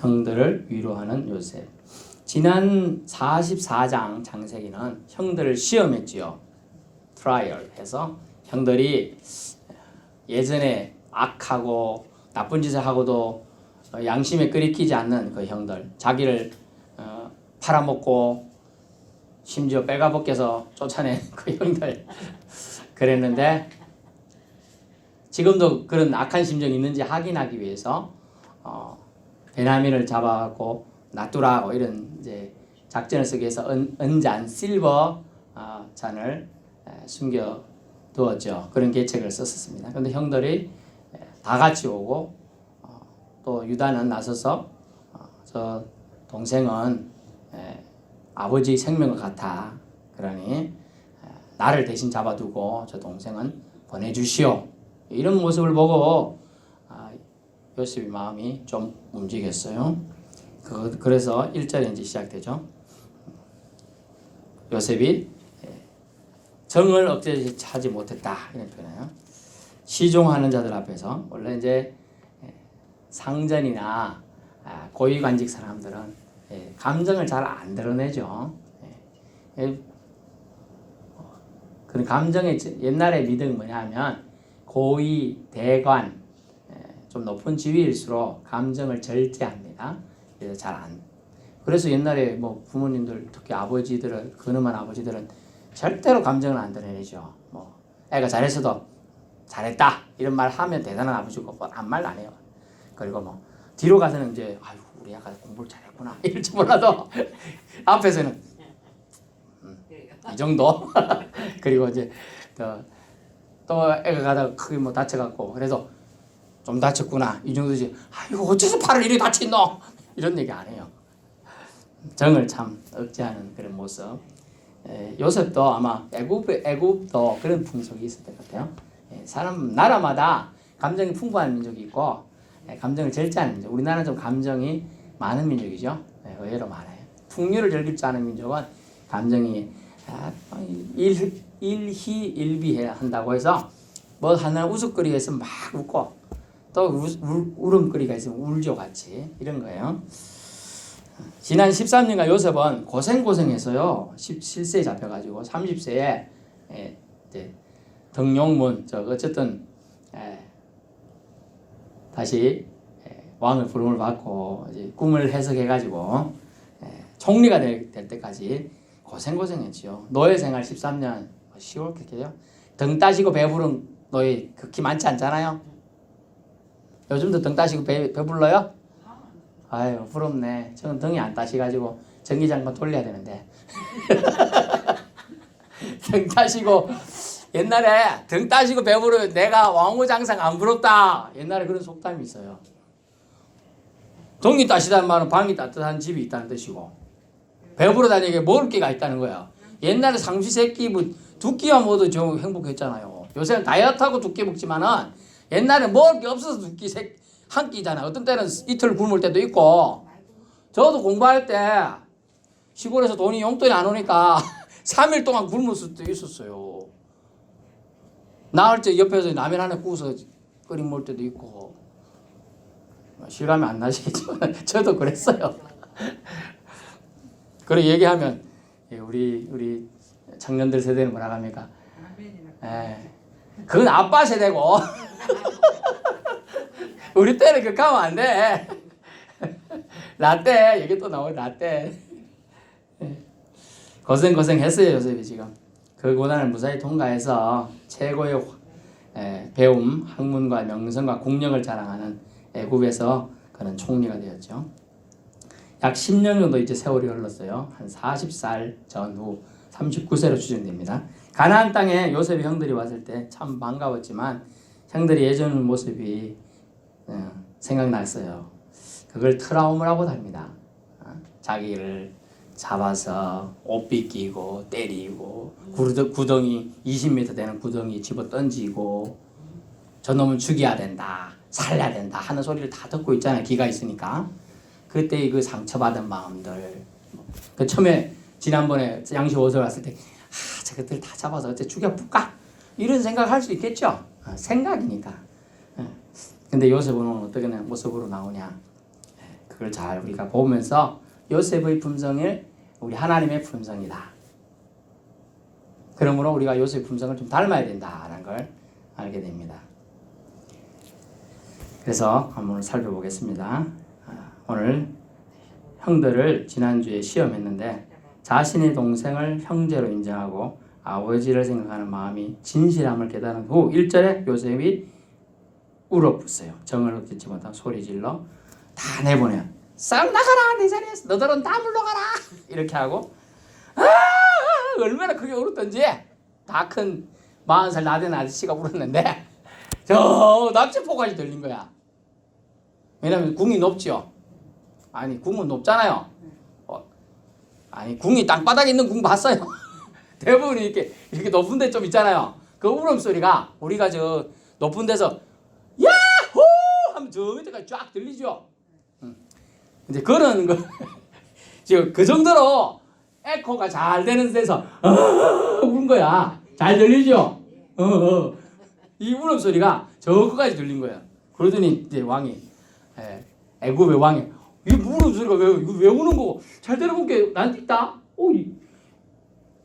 형들을 위로하는 요셉. 지난 44장 창세기는 형들을 시험했지요. 트라이얼 해서 형들이 예전에 악하고 나쁜 짓을 하고도 양심에 끓이키지 않는 그 형들, 자기를 팔아먹고 심지어 빼가벗겨서 쫓아낸 그 형들 그랬는데, 지금도 그런 악한 심정이 있는지 확인하기 위해서 베냐민을 잡아갖고 놔두라고 이런 이제 작전을 쓰기 위해서 은잔 실버 잔을 숨겨 두었죠. 그런 계책을 썼었습니다. 그런데 형들이 다 같이 오고 또 유다는 나서서 저 동생은 아버지 생명과 같아. 그러니 나를 대신 잡아두고 저 동생은 보내주시오. 이런 모습을 보고 요셉의 마음이 좀 움직였어요. 그래서 1절에 이제 시작되죠. 요셉이 정을 억제하지 못했다 이런 표현이에요. 시종하는 자들 앞에서, 원래 이제 상전이나 고위관직 사람들은 감정을 잘 안 드러내죠. 그 감정의 옛날의 믿음이 뭐냐면 고위, 대관, 좀 높은 지위일수록 감정을 절제합니다. 그래서 잘 안. 그래서 옛날에 뭐 부모님들, 특히 아버지들은, 근엄한 아버지들은 절대로 감정을 안 드러내죠. 뭐 애가 잘했어도 잘했다 이런 말 하면 대단한 아버지고 아무 말 안 해요. 그리고 뭐 뒤로 가서는 이제 아유 우리 애가 공부를 잘했구나 이럴지 몰라도 앞에서는 이 정도. 그리고 이제 또 애가 가다가 크게 뭐 다쳐갖고 그래서 좀 다쳤구나 이 정도지. 아이고 어째서 팔을 이리 다친노 이런 얘기 안 해요. 정을 참 억제하는 그런 모습. 요셉도 아마 애굽도 그런 풍속이 있었던 것 같아요. 나라마다 감정이 풍부한 민족이 있고 감정을 절제하는 민족. 우리나라는 좀 감정이 많은 민족이죠. 의외로 많아요. 풍류를 즐길 줄 아는 민족은 감정이 일희일비해야 한다고 해서 뭐 하나 우스거리가 있으면 막 웃고 또 울음거리가 있으면 울죠 같이 이런 거예요. 지난 13년간 요셉은 고생했어요. 17세에 잡혀가지고 30세에 등용문 어쨌든 다시 왕의 부름을 받고 이제 꿈을 해석해가지고 총리가 될 때까지 고생했지요. 노예 생활 13년 쉬웠겠죠. 등 따시고 배부른 노예 극히 많지 않잖아요. 요즘도 등 따시고 배불러요? 아유 부럽네. 저는 등이 안 따시가지고 전기장판 돌려야 되는데. 등 따시고 옛날에 등 따시고 배부르면 내가 왕후장상 안 부럽다. 옛날에 그런 속담이 있어요. 등이 따시다는 말은 방이 따뜻한 집이 있다는 뜻이고 배부러 다니게 먹을 게가 있다는 거야. 옛날에 삼시세끼 뭐 두 끼만 먹어도 좀 행복했잖아요. 요새는 다이어트하고 두 끼 먹지만은 옛날에 먹을 게 없어서 한 끼잖아. 어떤 때는 이틀 굶을 때도 있고. 저도 공부할 때 시골에서 용돈이 안 오니까 3일 동안 굶을 수도 있었어요. 나을 때 옆에서 라면 하나 구워서 끓여 먹을 때도 있고. 실감이 안 나시겠죠? 저도 그랬어요. 그래 얘기하면 우리 청년들 세대는 뭐라 합니까? 그건 아빠 세대고 우리 때는 그렇게 하면 안 돼. 라떼 얘기 또 나오고 라떼. 고생했어요 요셉이 지금. 그 고난을 무사히 통과해서 최고의 배움, 학문과 명성과 국력을 자랑하는 애굽에서 그는 총리가 되었죠. 약 10년 정도 이제 세월이 흘렀어요. 한 40살 전후 39세로 추정됩니다. 가나안 땅에 요셉의 형들이 왔을 때 참 반가웠지만 형들이 예전 모습이 생각났어요. 그걸 트라우마라고 합니다. 자기를 잡아서 옷 빗기고 때리고 구덩이 20m 되는 구덩이 집어 던지고 저놈은 죽여야 된다 살려야 된다 하는 소리를 다 듣고 있잖아요. 기가 있으니까. 그때 그 상처받은 마음들. 그 처음에 지난번에 양시 오서 왔을 때 저것들 다 잡아서 어째 죽여볼까? 이런 생각할 수 있겠죠. 생각이니까. 근데 요셉은 어떻게 모습으로 나오냐. 그걸 잘 우리가 보면서 요셉의 품성을 우리 하나님의 품성이다. 그러므로 우리가 요셉의 품성을 좀 닮아야 된다라는 걸 알게 됩니다. 그래서 한번 살펴보겠습니다. 오늘 형들을 지난주에 시험했는데 자신의 동생을 형제로 인정하고 아버지를 생각하는 마음이 진실함을 깨달은 후 1절에 요셉이 울어붙어요. 정을 얻지 못하고 소리질러 다 내보내요. 싹 나가라 내 자리에서 너들은 다 물러가라 이렇게 하고 얼마나 크게 울었던지 다 큰 40살 나된 아저씨가 울었는데 저 납치포까지 들린 거야. 왜냐면 궁이 높지요. 아니 궁은 높잖아요. 아니 궁이 땅바닥에 있는 궁 봤어요? 대부분 이렇게 높은 데 좀 있잖아요. 그 울음소리가 우리가 저 높은 데서 야호 하면 저 밑에까지 쫙 들리죠. 이제 그런 거 지금 그 정도로 에코가 잘 되는 데서 우는 거야. 잘 들리죠? 이 울음소리가 저거까지 들린 거야. 그러더니 이제 왕이 애굽의 왕이 이 울음소리가 왜 우는 거고 잘 들어볼게 난 있다.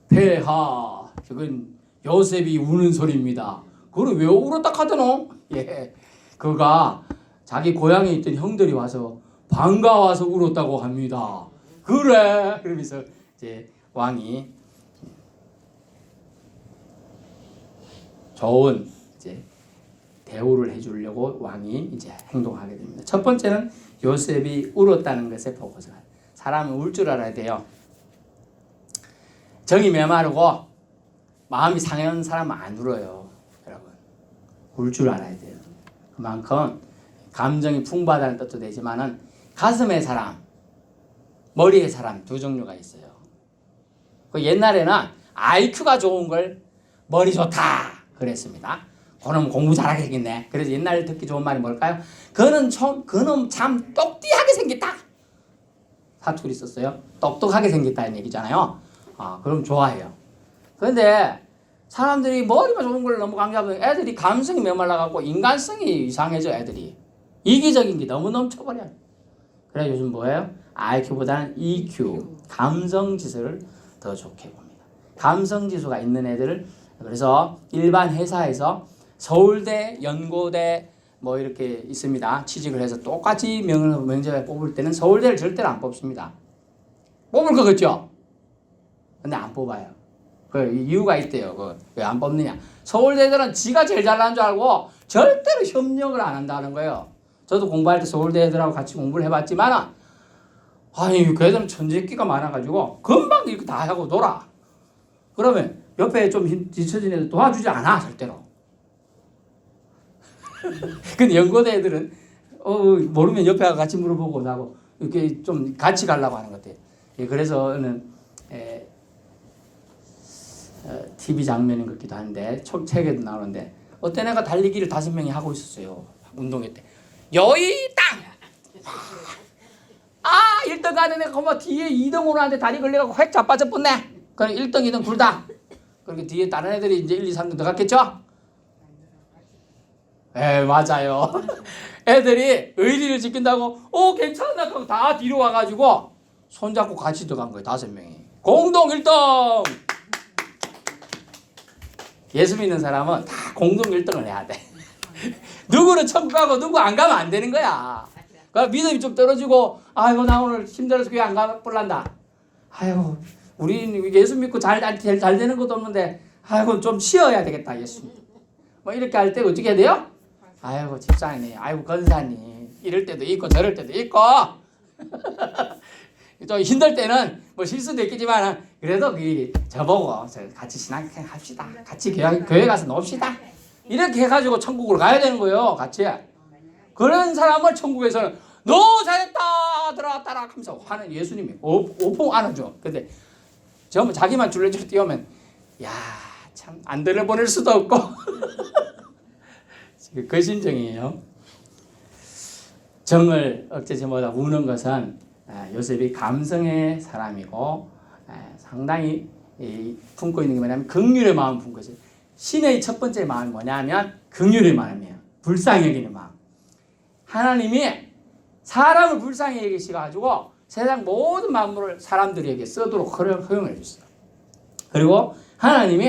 폐하 저건 요셉이 우는 소리입니다. 그걸 왜 울었다 하더노? 예, 그가 자기 고향에 있던 형들이 와서 반가워서 울었다고 합니다. 그래 그러면서 이제 왕이 좋은 이제 대우를 해주려고 왕이 이제 행동하게 됩니다. 첫 번째는 요셉이 울었다는 것에 보고서 사람은 울 줄 알아야 돼요. 정이 메마르고 마음이 상한 사람은 안 울어요. 여러분 울 줄 알아야 돼요. 그만큼 감정이 풍부하다는 뜻도 되지만은 가슴의 사람, 머리의 사람 두 종류가 있어요. 그 옛날에는 IQ가 좋은 걸 머리 좋다 그랬습니다. 그놈 공부 잘하게 생겼네. 그래서 옛날에 듣기 좋은 말이 뭘까요? 그놈 참 똑띠하게 생겼다. 사투리 썼어요. 똑똑하게 생겼다는 얘기잖아요. 그럼 좋아해요. 그런데 사람들이 머리가 좋은 걸 너무 강조하면 애들이 감성이 메말라갖고 인간성이 이상해져. 애들이 이기적인 게 너무 넘쳐버려요. 그래 요즘 뭐예요? IQ보다는 EQ, 감성지수를 더 좋게 봅니다. 감성지수가 있는 애들을 그래서 일반 회사에서 서울대, 연고대 뭐 이렇게 있습니다. 취직을 해서 똑같이 면접에 뽑을 때는 서울대를 절대로 안 뽑습니다. 뽑을 것 같죠? 근데 안 뽑아요. 그 이유가 있대요. 왜 안 뽑느냐? 서울대들은 지가 제일 잘나는 줄 알고 절대로 협력을 안 한다는 거예요. 저도 공부할 때 서울대 애들하고 같이 공부를 해봤지만 아니 그 애들은 천재끼가 많아가지고 금방 이렇게 다 하고 놀아. 그러면 옆에 좀 뒤처진 애들 도와주지 않아 절대로. 근데 연고대 애들은 모르면 옆에 가서 같이 물어보고 나고 이렇게 좀 같이 가려고 하는 것 같아요. 그래서는 TV 장면인 것 같기도 한데 책에도 나오는데 어떤 애가 달리기를 5명이 하고 있었어요. 운동회 때. 여의 땅! 1등 가는 애가 뭐 뒤에 2등 오는한테 다리 걸려갖고 획 자빠져 뻗네. 그럼 1등, 2등 둘 다. 그렇게 뒤에 다른 애들이 이제 1, 2, 3등 더 갔겠죠? 맞아요. 애들이 의리를 지킨다고 괜찮다 하고 다 뒤로 와가지고 손잡고 같이 들어간 거예요. 5명이. 공동 1등! 예수 믿는 사람은 다 공동 1등을 해야 돼. 누구는 천국 가고 누구 안 가면 안 되는 거야. 그러니까 믿음이 좀 떨어지고 아이고 나 오늘 힘들어서 교회 안 가볼란다. 아이고 우리 예수 믿고 잘 되는 것도 없는데 아이고 좀 쉬어야 되겠다 예수. 뭐 이렇게 할 때 어떻게 해야 돼요? 아이고 집사님, 아이고 권사님 이럴 때도 있고 저럴 때도 있고 좀 힘들 때는 뭐 실수도 있겠지만 그래도 저보고 같이 신앙생 합시다. 같이 교회 가서 놉시다. 이렇게 해가지고 천국으로 가야 되는 거예요. 같이. 그런 사람을 천국에서는 너 잘했다 들어왔다라 하면서 하는 예수님이 오풍 안아줘. 근데 전부 자기만 줄레줄 뛰어오면 야 참 안 들어보낼 수도 없고 그 심정이에요. 정을 억제제보다 우는 것은 요셉이 감성의 사람이고 상당히 품고 있는 게 뭐냐면 긍휼의 마음 품고 있어요. 신의 첫 번째 마음이 뭐냐면 긍휼의 마음이에요. 불쌍히 여기는 마음. 하나님이 사람을 불쌍히 여기셔가지고 세상 모든 만물을 사람들에게 쓰도록 허용을 해주셨어요. 그리고 하나님이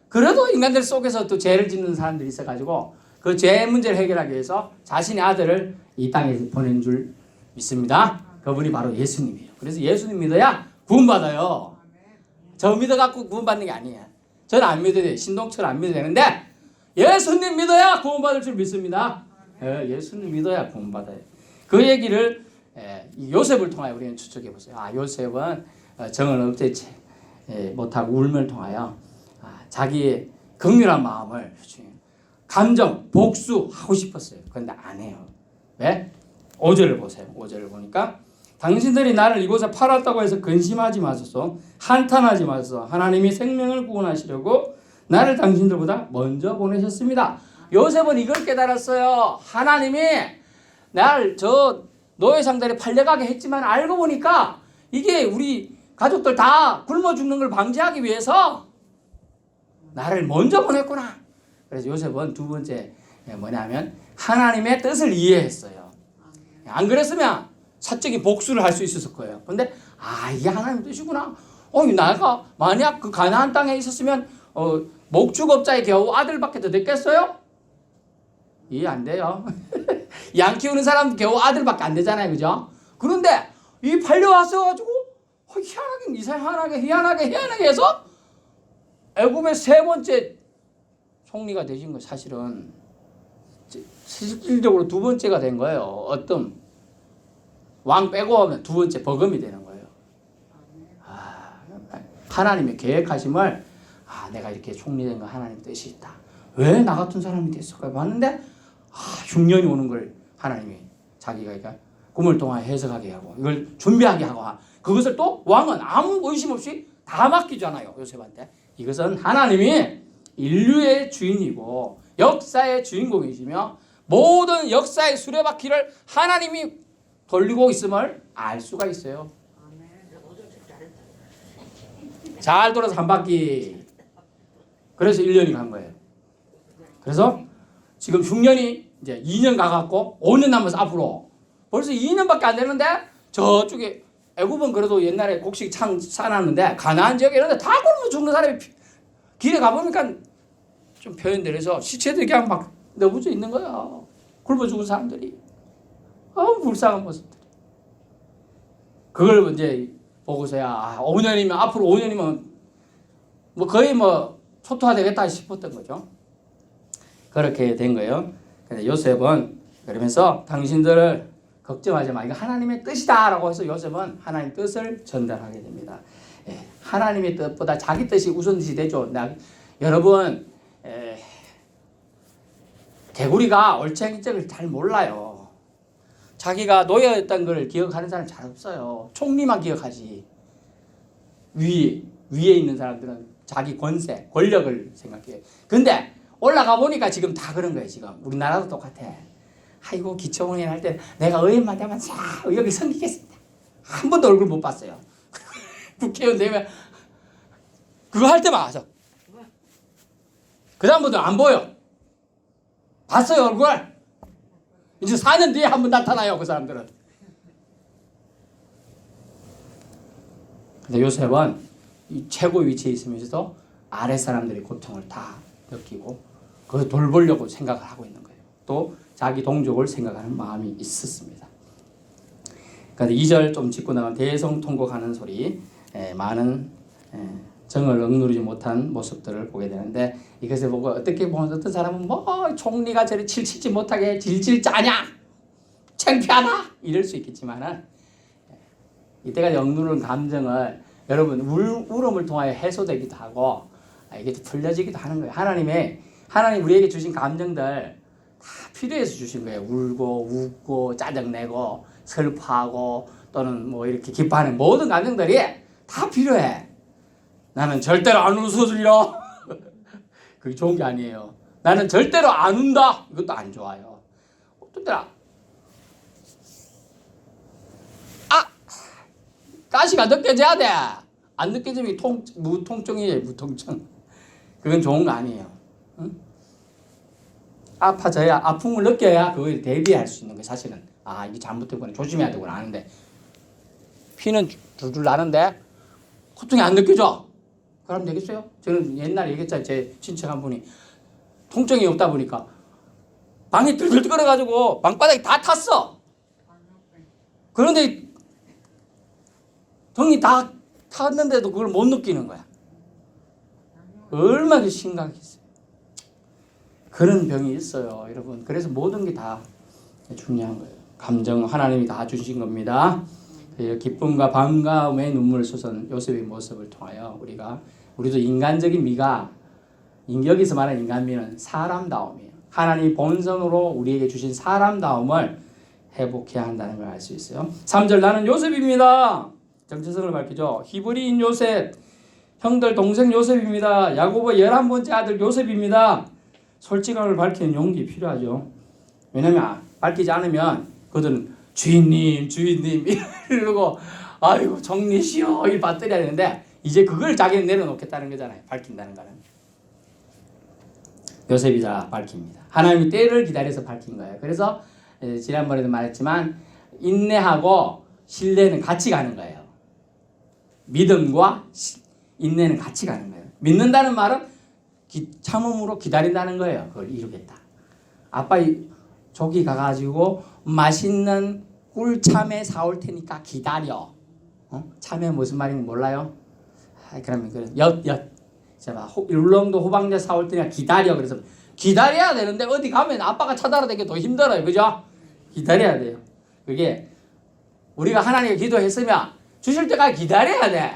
그래도 인간들 속에서 또 죄를 짓는 사람들이 있어가지고 그 죄 문제를 해결하기 위해서 자신의 아들을 이 땅에 보낸 줄 믿습니다. 그분이 바로 예수님이에요. 그래서 예수님 믿어야 구원받아요. 저 믿어갖고 구원받는 게 아니에요. 저는 안 믿어야 돼요. 신동철 안 믿어야 되는데 예수님 믿어야 구원받을 줄 믿습니다. 예수님 믿어야 구원받아요. 그 얘기를 요셉을 통하여 우리는 추측해 보세요. 요셉은 정을 억제치 못하고 울음을 통하여 자기의 긍휼한 마음을 감정 복수하고 싶었어요. 그런데 안 해요. 왜? 5절을 보세요. 5절을 보니까 당신들이 나를 이곳에 팔았다고 해서 근심하지 마소서, 한탄하지 마소서. 하나님이 생명을 구원하시려고 나를 당신들보다 먼저 보내셨습니다. 요셉은 이걸 깨달았어요. 하나님이 나를 저 노예 상대에 팔려가게 했지만 알고 보니까 이게 우리 가족들 다 굶어 죽는 걸 방지하기 위해서 나를 먼저 보냈구나. 그래서 요셉은 두 번째 뭐냐면 하나님의 뜻을 이해했어요. 안 그랬으면 사적인 복수를 할 수 있었을 거예요. 근데 이게 하나님 뜻이구나. 내가 만약 그 가나안 땅에 있었으면 목축업자의 겨우 아들밖에 더 됐겠어요? 이해 안 돼요. 양 키우는 사람 겨우 아들밖에 안 되잖아요. 그죠? 그런데 이 팔려와서가지고 희한하게 해서 애굽의 세 번째 총리가 되신 거 사실은 실질적으로 두 번째가 된 거예요. 어떤 왕 빼고 하면 두 번째 버금이 되는 거예요. 하나님의 계획하심을 내가 이렇게 총리된 거 하나님 뜻이 있다. 왜 나 같은 사람이 됐을까 봤는데 흉년이 오는 걸 하나님이 자기가 꿈을 통해 해석하게 하고 이걸 준비하게 하고 그것을 또 왕은 아무 의심 없이 다 맡기잖아요. 요셉한테. 이것은 하나님이 인류의 주인이고 역사의 주인공이시며 모든 역사의 수레바퀴를 하나님이 돌리고 있음을 알 수가 있어요. 잘 돌아서 한 바퀴. 그래서 1년이 간 거예요. 그래서 지금 흉년이 이제 2년 가갖고 5년 남아서 앞으로 벌써 2년밖에 안 되는데 저쪽에 애굽은 그래도 옛날에 곡식 창 쌓아놨는데 가나안 지역에 이런데 다 굶어 죽는 사람이 길에 가보니까 좀 표현대로 해서 시체들이 그냥 막 넘어져 있는 거야. 굶어 죽은 사람들이. 불쌍한 모습들이. 그걸 이제 보고서야 5년이면 앞으로 5년이면 거의 초토화 되겠다 싶었던 거죠. 그렇게 된 거예요. 근데 요셉은 그러면서 당신들을 걱정하지 마. 이거 하나님의 뜻이다라고 해서 요셉은 하나님의 뜻을 전달하게 됩니다. 하나님의 뜻보다 자기 뜻이 우선시 되죠. 여러분 개구리가 옳지행적을 잘 몰라요. 자기가 노예였던 걸 기억하는 사람 잘 없어요. 총리만 기억하지. 위에 있는 사람들은 자기 권세, 권력을 생각해요. 근데 올라가 보니까 지금 다 그런 거예요. 지금 우리나라도 똑같아. 아이고 기초원인 할 때 내가 의원만 되면 여기 섬기겠습니다. 한 번도 얼굴 못 봤어요. 국회의원 되면 그거 할 때만 와서 그 다음부터 안 보여. 봤어요 얼굴. 이제 4년 뒤에 한 번 나타나요 그 사람들은. 근데 요셉은 이 최고 위치에 있으면서도 아래 사람들의 고통을 다 느끼고 그걸 돌보려고 생각을 하고 있는 거예요. 또 자기 동족을 생각하는 마음이 있었습니다. 그런데 2절 좀 짚고 나가면 대성통곡하는 소리, 많은 정을 억누르지 못한 모습들을 보게 되는데 이것을 보고 어떻게 보면 어떤 사람은 총리가 저리 칠치지 못하게 질질 짜냐 창피하다 이럴 수 있겠지만은 이때까지 억누르는 감정을 여러분 울음을 통하여 해소되기도 하고 이게 풀려지기도 하는 거예요. 하나님 우리에게 주신 감정들 다 필요해서 주신 거예요. 울고 웃고 짜증내고 슬퍼하고 또는 이렇게 기뻐하는 모든 감정들이 다 필요해. 나는 절대로 안 웃어주려. 그게 좋은 게 아니에요. 나는 절대로 안 운다. 이것도 안 좋아요. 어떤 때는 가시가 느껴져야 돼. 안 느껴지면 무통증이에요. 무통증. 그건 좋은 거 아니에요. 응? 아파져야 아픔을 느껴야 그거에 대비할 수 있는 거예요. 사실은 이게 잘못됐구나 조심해야 되구나 아는데 피는 줄줄 나는데 고통이 안 느껴져. 그러면 되겠어요? 저는 옛날에 얘기했잖아요. 제 친척 한 분이 통증이 없다 보니까 방이 들들 끓어가지고 방바닥이 다 탔어. 그런데 등이 다 탔는데도 그걸 못 느끼는 거야. 얼마나 심각했어요. 그런 병이 있어요, 여러분. 그래서 모든 게 다 중요한 거예요. 감정 하나님이 다 주신 겁니다. 기쁨과 반가움의 눈물을 쏟은 요셉의 모습을 통하여 우리도 인간적인 미가 여기서 말하는 인간미는 사람다움이에요. 하나님 본성으로 우리에게 주신 사람다움을 회복해야 한다는 걸 알 수 있어요. 3절 나는 요셉입니다. 정체성을 밝히죠. 히브리인 요셉, 형들 동생 요셉입니다. 야곱의 11번째 아들 요셉입니다. 솔직함을 밝히는 용기 필요하죠. 왜냐하면 밝히지 않으면 그들은 주인님 이러고 아이고 정리시오 이 받들여야 되는데 이제 그걸 자기는 내려놓겠다는 거잖아요. 밝힌다는 거는. 요셉이 다 밝힙니다. 하나님이 때를 기다려서 밝힌 거예요. 그래서 지난번에도 말했지만 인내하고 신뢰는 같이 가는 거예요. 믿음과 인내는 같이 가는 거예요. 믿는다는 말은 참음으로 기다린다는 거예요. 그걸 이루겠다. 아빠 저기 가가지고 맛있는 꿀참외 사올 테니까 기다려. 참외 무슨 말인지 몰라요? 그러면 엿. 울릉도 호박엿 사올 테니까 기다려. 그래서 기다려야 되는데 어디 가면 아빠가 찾아라 되게 더 힘들어요. 그죠? 기다려야 돼요. 그게 우리가 하나님께 기도했으면 주실 때까지 기다려야 돼.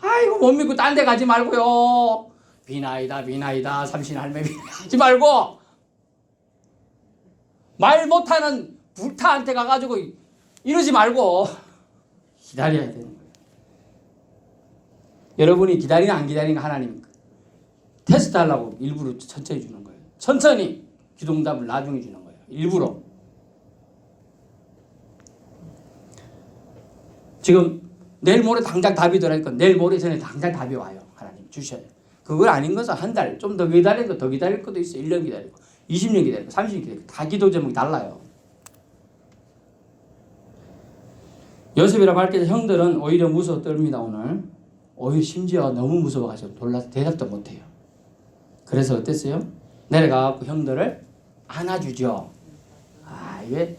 아이고 못 믿고 딴 데 가지 말고요. 비나이다 삼신 할매 하지 말고 말 못하는 불타한테 가가지고 이러지 말고 기다려야 되는 거예요. 여러분이 기다리나 안 기다리나 하나님 테스트하려고 일부러 천천히 주는 거예요. 천천히 기도응답을 나중에 주는 거예요. 일부러. 지금 내일 모레 당장 답이 들어니까 내일 모레 전에 당장 답이 와요. 하나님 주셔요. 그걸 아닌 것은 한 달, 좀 더 기다리고 더 기다릴 것도 있어요. 1년 기다리고 20년 기다리고 30년 기다리고 다 기도 제목이 달라요. 요셉이라 밝혀서 형들은 오히려 무서워 떨립니다. 오히려 심지어 너무 무서워가지고 놀라서 대답도 못해요. 그래서 어땠어요? 내려가서 형들을 안아주죠. 이게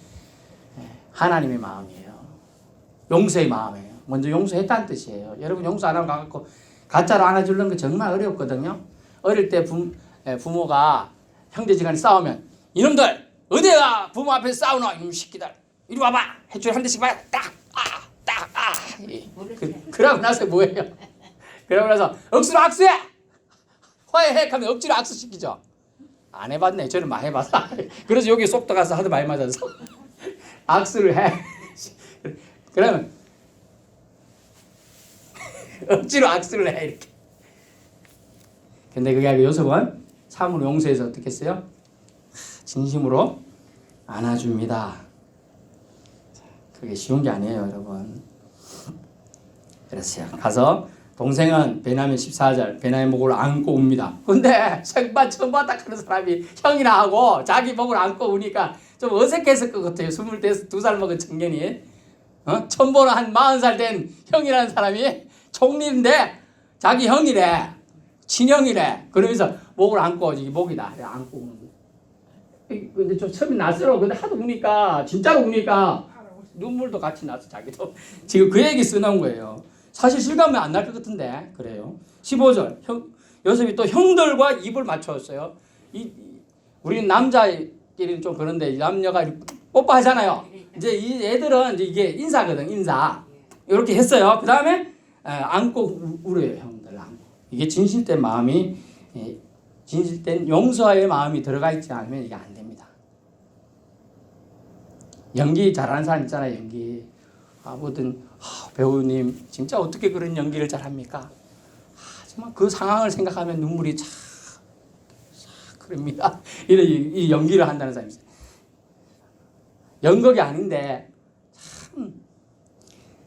하나님의 마음이에요. 용서의 마음이에요. 먼저 용서했다는 뜻이에요. 여러분 용서 안 하면 가갖고 가짜로 안아주는 게 정말 어렵거든요. 어릴 때 부모가 형제지간에 싸우면 이놈들 어디가 부모 앞에서 싸우노 이놈 새끼들 이리 와봐 해줄 한 대씩 봐 그러고 나서 뭐예요? 그러고 나서 억수로 악수해 화해해 하면 억지로 악수시키죠. 안 해봤네. 저는 많이 해봐서 그래서 여기 쏙 들어가서 하도 많이 맞아서 악수를 해. 그러면 억지로 악수를 해 이렇게. 근데 그게 아니고 요셉은 참으로 용서해서 어떻게 했어요? 진심으로 안아줍니다. 그게 쉬운 게 아니에요, 여러분. 그래서 가서 동생은 베냐민 14절 베냐민 목을 안고 웁니다. 근데 생판 처음 봤다 그런 사람이 형이나 하고 자기 목을 안고 우니까 좀 어색했을 것 같아요. 22살 먹은 청년이 처음 보는 한 40살 된 형이라는 사람이 총리인데 자기 형이래 친형이래. 그러면서 목을 안고 목이다 안고 우는 거예요. 근데 좀 처음에 낯설어. 근데 하도 우니까 진짜로 우니까 눈물도 같이 나서 자기도 지금 그 얘기 쓰는 거예요. 사실 실감이 안 날 것 같은데 그래요. 15절 요셉이 또 형들과 입을 맞췄어요. 우리는 남자끼리는 좀 그런데 남녀가 뽀뽀하잖아요. 이제 이 애들은 이제 이게 인사거든. 인사 이렇게 했어요. 그 다음에 안고 울어요. 형들 안고. 이게 진실된 마음이 진실된 용서의 마음이 들어가 있지 않으면 이게 안 됩니다. 연기 잘하는 사람 있잖아요. 연기. 배우님 진짜 어떻게 그런 연기를 잘합니까? 정말 그 상황을 생각하면 눈물이 참 그럽니다. 이 연기를 한다는 사람이 있어요. 연극이 아닌데 참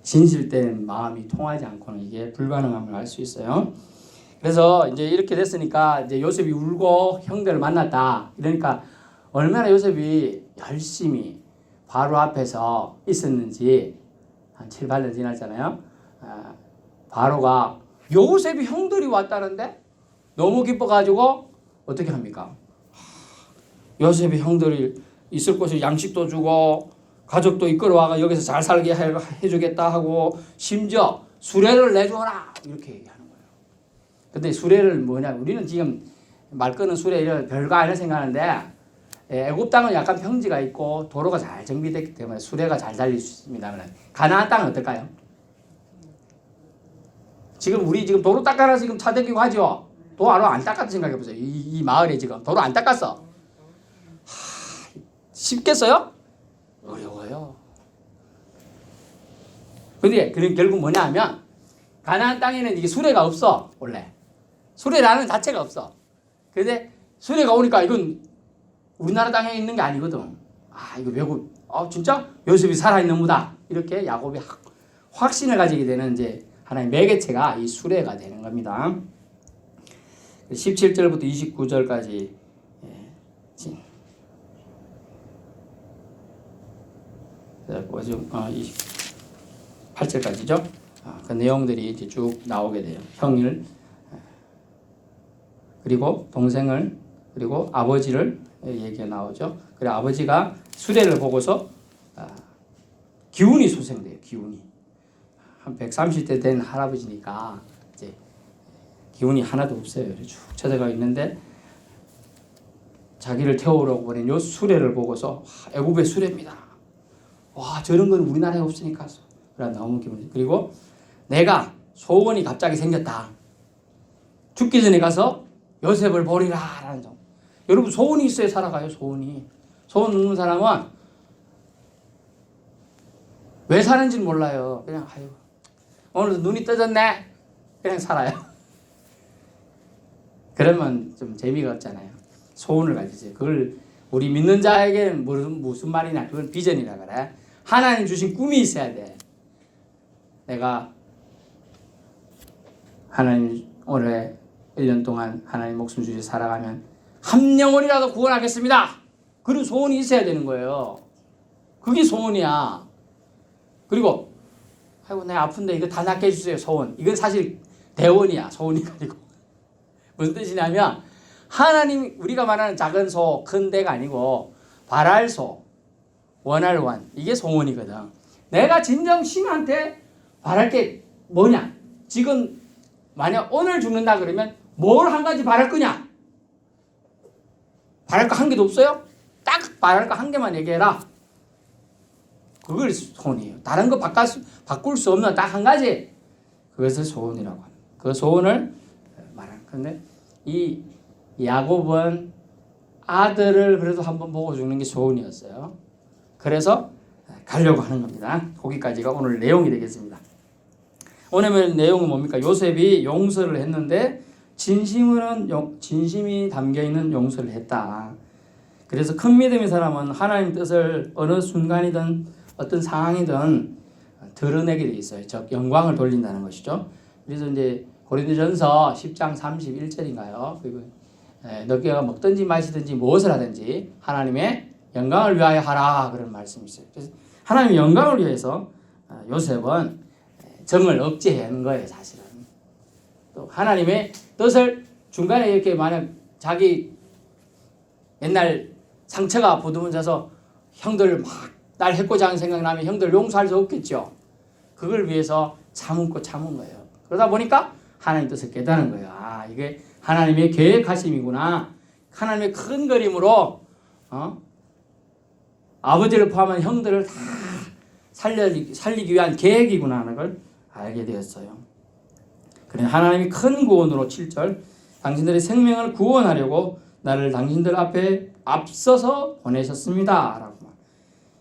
진실된 마음이 통하지 않고는 이게 불가능함을 알 수 있어요. 그래서 이제 이렇게 됐으니까 이제 요셉이 울고 형들을 만났다. 그러니까 얼마나 요셉이 열심히 바로 앞에서 있었는지 한 7, 8년 지났잖아요. 바로가 요셉이 형들이 왔다는데 너무 기뻐가지고 어떻게 합니까? 요셉이 형들이 있을 곳에 양식도 주고 가족도 이끌어와가 여기서 잘 살게 해주겠다 하고 심지어 수레를 내줘라 이렇게 얘기하는 거예요. 근데 수레를 뭐냐, 우리는 지금 말 끄는 수레 이런 별거 아니라 생각하는데 애굽 땅은 약간 평지가 있고 도로가 잘 정비됐기 때문에 수레가 잘 달릴 수 있습니다. 가나안 땅은 어떨까요? 지금 우리 지금 도로 닦아라 지금 차 대기고 하죠. 도로 안 닦았다 생각해 보세요. 이 마을에 지금 도로 안 닦았어. 쉽겠어요? 어려워요. 근데 결국 뭐냐 하면 가나안 땅에는 이게 수레가 없어. 원래 수레라는 자체가 없어. 근데 수레가 오니까 이건 우리나라 땅에 있는 게 아니거든. 이거 외국 진짜 요셉이 살아있는 무다. 이렇게 야곱이 확신을 가지게 되는 이제 하나의 매개체가 이 수레가 되는 겁니다. 17절부터 29절까지 28절까지죠. 그 내용들이 이제 쭉 나오게 돼요. 형을 그리고 동생을 그리고 아버지를 얘기가 나오죠. 그리고 아버지가 수레를 보고서 기운이 소생돼요. 기운이 한 130대 된 할아버지니까 이제 기운이 하나도 없어요. 쭉 쳐다가 있는데 자기를 태우려고 보낸 요 수레를 보고서 애굽의 수레입니다. 와, 저런 건 우리나라에 없으니까 그래 너무 기분이. 그리고 내가 소원이 갑자기 생겼다. 죽기 전에 가서 요셉을 보리라라는 점. 여러분 소원이 있어야 살아가요. 소원이. 소원 없는 사람은 왜 사는지는 몰라요. 그냥 오늘도 눈이 떠졌네. 그냥 살아요. 그러면 좀 재미가 없잖아요. 소원을 가지세요. 그걸 우리 믿는 자에게는 무슨 말이냐. 그건 비전이라 그래. 하나님 주신 꿈이 있어야 돼. 내가 하나님 올해 1년 동안 하나님 목숨 주시 살아가면 한 영혼이라도 구원하겠습니다. 그런 소원이 있어야 되는 거예요. 그게 소원이야. 그리고 내가 아픈데 이거 다 낫게 해주세요. 소원. 이건 사실 대원이야. 소원이 아니고. 무슨 뜻이냐면 하나님 우리가 말하는 작은 소, 큰 데가 아니고 바랄 소, 원할 원. 이게 소원이거든. 내가 진정 신한테 바랄 게 뭐냐? 지금 만약 오늘 죽는다 그러면 뭘 한 가지 바랄 거냐? 바랄 거 한 개도 없어요? 딱 바랄 거 한 개만 얘기해라. 그걸 소원이에요. 다른 거 바꿀 수 없는 딱 한 가지. 그것을 소원이라고 합니다. 그 소원을 말하는 건데 이 야곱은 아들을 그래도 한번 보고 죽는 게 소원이었어요. 그래서 가려고 하는 겁니다. 거기까지가 오늘 내용이 되겠습니다. 오늘 내용은 뭡니까? 요셉이 용서를 했는데 진심이 담겨있는 용서를 했다. 그래서 큰 믿음의 사람은 하나님 뜻을 어느 순간이든 어떤 상황이든 드러내게 돼 있어요. 즉 영광을 돌린다는 것이죠. 그래서 이제 고린도전서 10장 31절인가요? 그리고 너희가 먹든지 마시든지 무엇을 하든지 하나님의 영광을 위하여 하라 그런 말씀이 있어요. 그래서 하나님의 영광을 위해서 요셉은 정을 억제하는 거예요. 사실은 또 하나님의 뜻을 중간에 이렇게 만약 자기 옛날 상처가 보듬어져서 형들 막 날 해코지 하는 생각나면 형들 용서할 수 없겠죠. 그걸 위해서 참은 거예요. 그러다 보니까 하나님 뜻을 깨닫는 거예요. 이게 하나님의 계획하심이구나. 하나님의 큰 그림으로 아버지를 포함한 형들을 다 살리기 위한 계획이구나 하는 걸 알게 되었어요. 그래 하나님이 큰 구원으로 7절 당신들의 생명을 구원하려고 나를 당신들 앞에 앞서서 보내셨습니다. 라고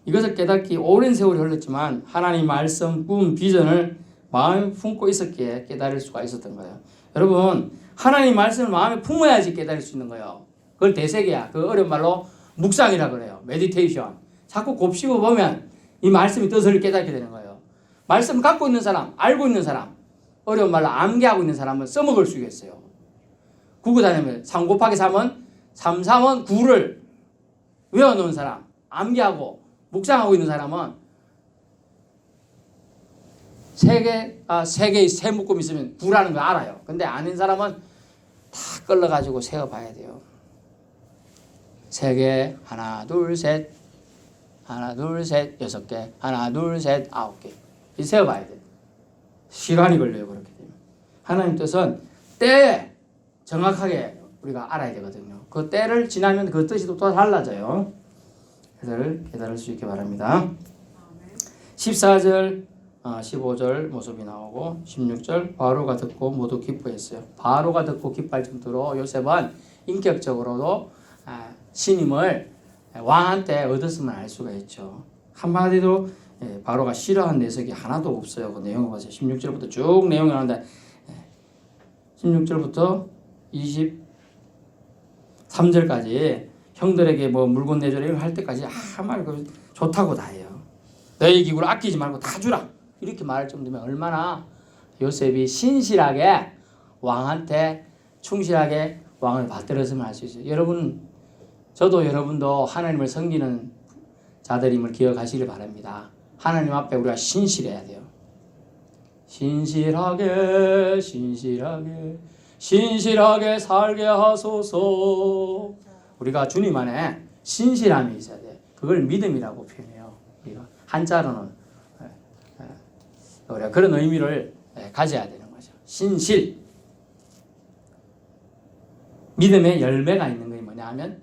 이것을 깨닫기 오랜 세월이 흘렀지만 하나님 말씀, 꿈, 비전을 마음에 품고 있었기에 깨달을 수가 있었던 거예요. 여러분 하나님 말씀을 마음에 품어야지 깨달을 수 있는 거예요. 그걸 대세계야. 그 어려운 말로 묵상이라 그래요. 메디테이션. 자꾸 곱씹어 보면 이 말씀의 뜻을 깨닫게 되는 거예요. 말씀을 갖고 있는 사람, 알고 있는 사람, 어려운 말로 암기하고 있는 사람은 써먹을 수 있어요. 9구 다니면 3 곱하기 3은 3, 3은 9를 외워놓은 사람, 암기하고 묵상하고 있는 사람은 세 개의 세 묶음 있으면 9라는 거 알아요. 근데 아는 사람은 다 끌러가지고 세어봐야 돼요. 3개, 하나, 둘, 셋, 하나, 둘, 셋, 6개, 하나, 둘, 셋, 9개. 이 세어봐야 돼요. 시간이 걸려요. 그렇게 되면. 하나님 뜻은 때에 정확하게 우리가 알아야 되거든요. 그 때를 지나면 그 뜻이 또 달라져요. 그래서 깨달을 수 있게 바랍니다. 14절, 15절 모습이 나오고 16절 바로가 듣고 모두 기뻐했어요. 바로가 듣고 기뻐할 정도로 요셉은 인격적으로도 신임을 왕한테 얻었음을 알 수가 있죠. 한마디로 바로가 싫어한 내색이 하나도 없어요. 그 내용을 보세요. 16절부터 쭉 내용이 나오는데 16절부터 23절까지 형들에게 뭐 물건 내줘라 이런 할 때까지 말 좋다고 다 해요. 너희 기구를 아끼지 말고 다 주라 이렇게 말할 정도면 얼마나 요셉이 신실하게 왕한테 충실하게 왕을 받들었으면 알 수 있어요. 여러분, 저도 여러분도 하나님을 섬기는 자들임을 기억하시길 바랍니다. 하나님 앞에 우리가 신실해야 돼요. 신실하게 살게 하소서. 우리가 주님 안에 신실함이 있어야 돼요. 그걸 믿음이라고 표현해요. 우리가 한자로는 우리가 그런 의미를 가져야 되는 거죠. 신실. 믿음의 열매가 있는 게 뭐냐 하면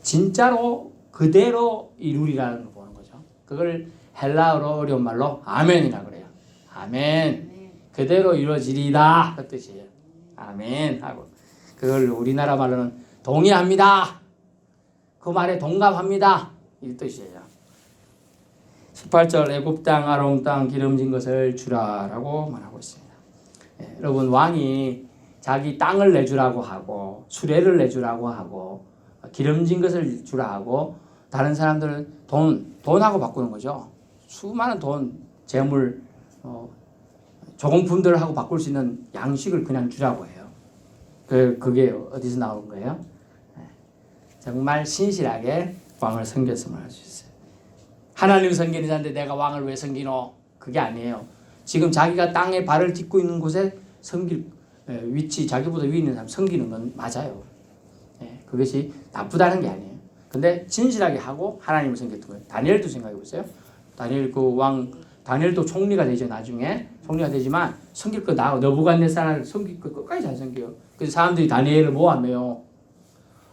진짜로 그대로 이루리라는 걸 보는 거죠. 그걸 헬라어로 어려운 말로 아멘이라고 그래요. 아멘. 그대로 이루어지리다 그 뜻이에요. 아멘 하고 그걸 우리나라 말로는 동의합니다. 그 말에 동감합니다. 이 뜻이에요. 18절 애굽 땅 아롬 땅 기름진 것을 주라라고 말하고 있습니다. 여러분 왕이 자기 땅을 내주라고 하고 수레를 내주라고 하고 기름진 것을 주라 하고 다른 사람들은 돈하고 바꾸는 거죠. 수많은 돈, 재물, 조공품들을 하고 바꿀 수 있는 양식을 그냥 주라고 해요. 그게 어디서 나온 거예요? 정말 신실하게 왕을 섬겼음을 알 수 있어요. 하나님 섬기는 자인데 내가 왕을 왜 섬기노? 그게 아니에요. 지금 자기가 땅에 발을 딛고 있는 곳에 섬길 위치, 자기보다 위에 있는 사람 섬기는 건 맞아요. 그것이 나쁘다는 게 아니에요. 근데 진실하게 하고 하나님을 섬겼던 거예요. 다니엘도 생각해 보세요. 다니엘 다니엘도 총리가 되죠. 나중에 총리가 되지만 섬길 거 너부갓네살을 섬길 거 끝까지 잘 섬겨요. 그래서 사람들이 다니엘을 모함해요.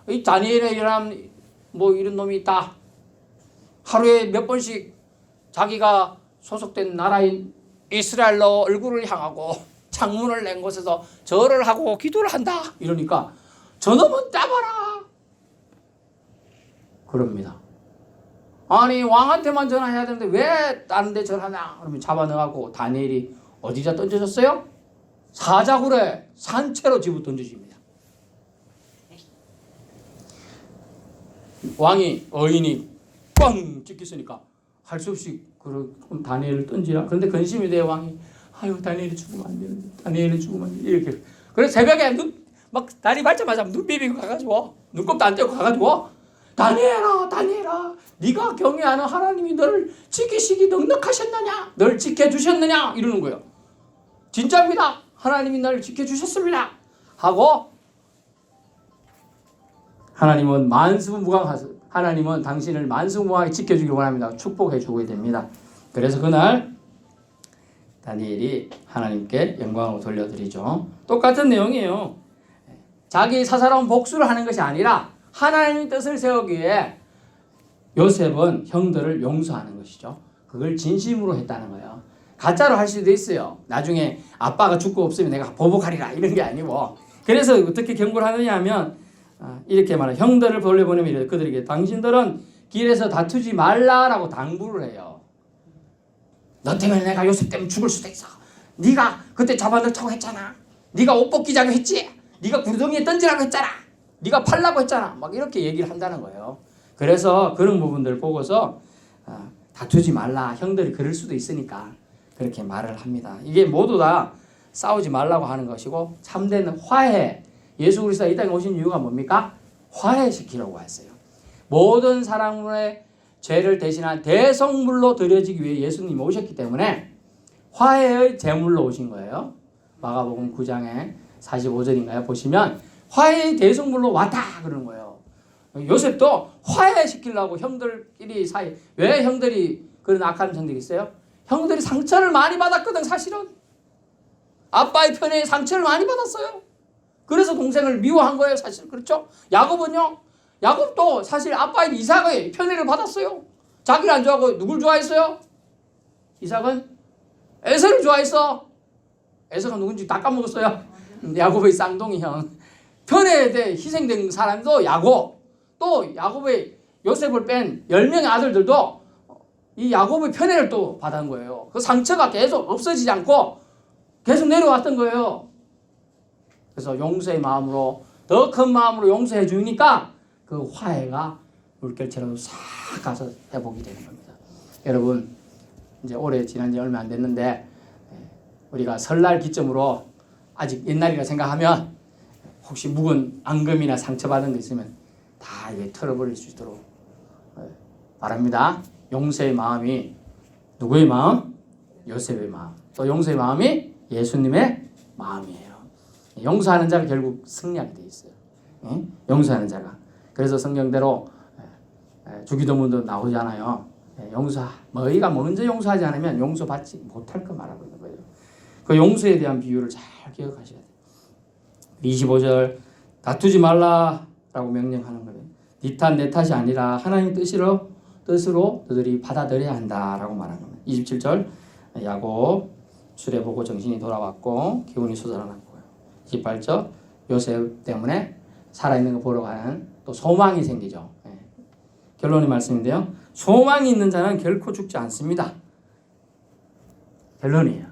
이 다니엘에 이런 놈이 있다. 하루에 몇 번씩 자기가 소속된 나라인 이스라엘로 얼굴을 향하고 창문을 낸 곳에서 절을 하고 기도를 한다. 이러니까 저놈은 따봐라. 그럽니다. 아니 왕한테만 전화해야 되는데 왜 다른 데 전화하냐. 그러면 잡아넣어갖고 다니엘이 어디다 던져졌어요? 사자굴에 산채로 집어 던져집니다. 왕이 어인이 뻥 찍혔으니까 할 수 없이 그럼 다니엘을 던지라. 그런데 근심이 돼요. 왕이 아유 다니엘이 죽으면 안 되는데 다니엘이 죽으면 안 되는데 이렇게. 그래서 새벽에 막 다리 밟자마자 눈 비비고 가가지고 눈곱도 안 떼고 가가지고 다니엘아 네가 경외하는 하나님이 너를 지키시기 넉넉하셨느냐 널 지켜주셨느냐 이러는 거예요. 진짜입니다. 하나님이 나를 지켜주셨습니다 하고 하나님은 하나님은 당신을 만수무강하게 지켜주길 원합니다. 축복해 주게 됩니다. 그래서 그날 다니엘이 하나님께 영광을 돌려드리죠. 똑같은 내용이에요. 자기 사사로운 복수를 하는 것이 아니라 하나님의 뜻을 세우기 위해 요셉은 형들을 용서하는 것이죠. 그걸 진심으로 했다는 거예요. 가짜로 할 수도 있어요. 나중에 아빠가 죽고 없으면 내가 보복하리라 이런 게 아니고. 그래서 어떻게 경고를 하느냐 하면 이렇게 말해요. 형들을 돌려보내면 이래요. 그들에게 당신들은 길에서 다투지 말라라고 당부를 해요. 너 때문에 내가 요셉 때문에 죽을 수도 있어. 네가 그때 잡아넣자고 했잖아. 네가 옷 벗기자고 했지. 네가 구덩이에 던지라고 했잖아. 네가 팔라고 했잖아. 막 이렇게 얘기를 한다는 거예요. 그래서 그런 부분들 보고서 다투지 말라. 형들이 그럴 수도 있으니까 그렇게 말을 합니다. 이게 모두 다 싸우지 말라고 하는 것이고 참된 화해. 예수 그리스도가 이 땅에 오신 이유가 뭡니까? 화해시키려고 했어요. 모든 사람의 죄를 대신한 대성물로 드려지기 위해 예수님이 오셨기 때문에 화해의 제물로 오신 거예요. 마가복음 9장에 45절인가요? 보시면 화해의 대성물로 왔다 그러는 거예요. 요셉도 화해시키려고 형들끼리 사이. 왜 형들이 그런 악한 성격이 있어요? 형들이 상처를 많이 받았거든. 사실은 아빠의 편에 상처를 많이 받았어요. 그래서 동생을 미워한 거예요. 사실 그렇죠? 야곱은요, 야곱도 사실 아빠인 이삭의 편애를 받았어요. 자기를 안 좋아하고 누굴 좋아했어요? 이삭은 에서를 좋아했어. 에서가 누군지 다 까먹었어요. 야곱의 쌍둥이 형. 편애에 대해 희생된 사람도 야곱. 또 야곱의 요셉을 뺀 10명의 아들들도 이 야곱의 편애를 또 받은 거예요. 그 상처가 계속 없어지지 않고 계속 내려왔던 거예요. 그래서 용서의 마음으로, 더 큰 마음으로 용서해 주니까 그 화해가 물결처럼 싹 가서 회복이 되는 겁니다. 여러분, 이제 올해 지난 지 얼마 안 됐는데 우리가 설날 기점으로 아직 옛날이라 생각하면 혹시 묵은 앙금이나 상처받은 거 있으면 다 이게 털어버릴 수 있도록 바랍니다. 용서의 마음이 누구의 마음? 요셉의 마음. 또 용서의 마음이 예수님의 마음이에요. 용서하는 자가 결국 승리하게 돼 있어요. 용서하는 자가. 그래서 성경대로 주기도문도 나오잖아요. 너희가 먼저 용서하지 않으면 용서받지 못할 거 말하고 있는 거예요. 그 용서에 대한 비유를 잘 기억하셔야 돼요. 25절 다투지 말라라고 명령하는 거예요. 네 탓 내 탓이 아니라 하나님 뜻으로 너희들이 받아들여야 한다라고 말하는 거예요. 27절 야곱 수레 보고 정신이 돌아왔고 기운이 솟아났고요. 28절 요셉 때문에 살아있는 거 보러 가는 또 소망이 생기죠. 결론의 말씀인데요. 소망이 있는 자는 결코 죽지 않습니다. 결론이에요.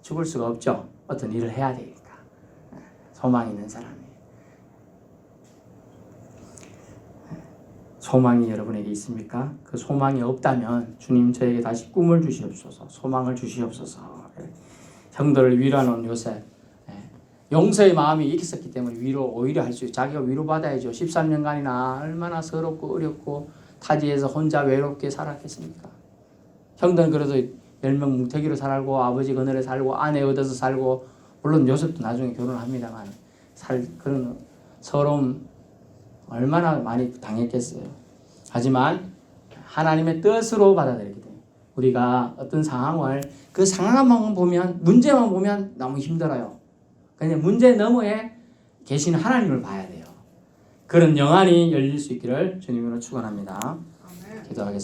죽을 수가 없죠. 어떤 일을 해야 되니까. 소망이 있는 사람이. 소망이 여러분에게 있습니까? 그 소망이 없다면 주님 저에게 다시 꿈을 주시옵소서. 소망을 주시옵소서. 형들을 위로하는 요셉. 용서의 마음이 있었기 때문에 오히려 할 수 있어요. 자기가 위로받아야죠. 13년간이나 얼마나 서럽고 어렵고 타지에서 혼자 외롭게 살았겠습니까? 형들은 그래도 10명 뭉태기로 살고 아버지 그늘에 살고 아내 얻어서 살고 물론 요셉도 나중에 결혼합니다만 그런 서러움 얼마나 많이 당했겠어요. 하지만 하나님의 뜻으로 받아들이게 돼요. 우리가 어떤 상황을 그 상황만 보면 문제만 보면 너무 힘들어요. 그냥 문제 너머에 계신 하나님을 봐야 돼요. 그런 영안이 열릴 수 있기를 주님으로 축원합니다. 기도하겠습니다.